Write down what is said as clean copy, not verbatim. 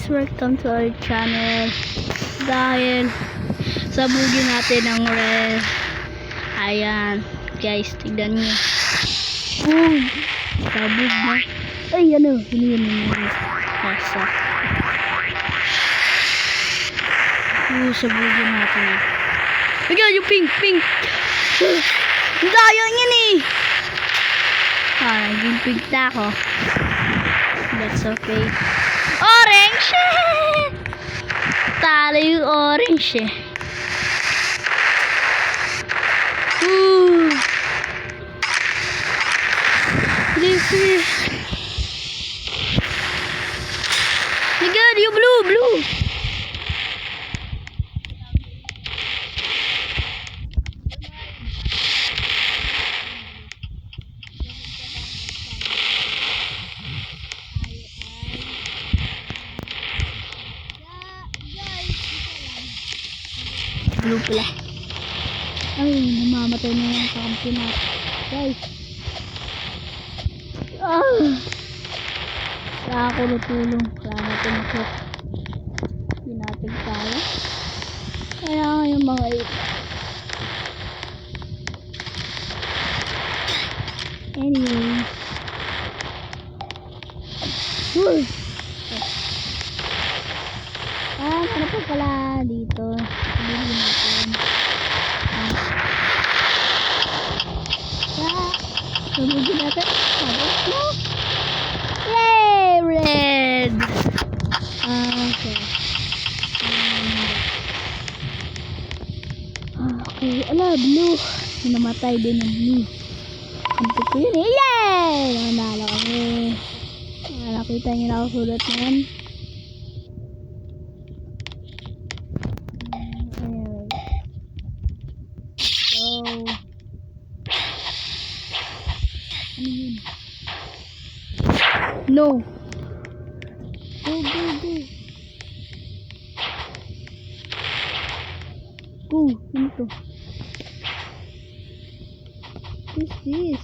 guys, welcome to our channel. Dahil sabugin natin ang rare. Ayan guys, tignan nyo. Sabog na. Ay ano, yun. Kasa. Sabugin natin. Bigyan yung pink. Dayang yan eh. Naging pink na ako. That's okay. Orange! Talo yung orange eh. Liffy. Bigyan yung blue. Blue pala. Ay, namamatay na yung kakampi natin. Guys. Wala ako natulong. Wala natin makot. Hindi natin kaya. Kaya yung mga ito. Anyway. Ano pa pala dito? Bili natin. Sabugin natin. Sabog mo. Yay! Red! Okay. Okay. Ala, blue. Namatay din ang blue. Kanto ko yun eh. Yay! Nanalo kami. Nakita niyo na ako sulat na yan. Ano yun? No. Go. Go. Ano to? What is this?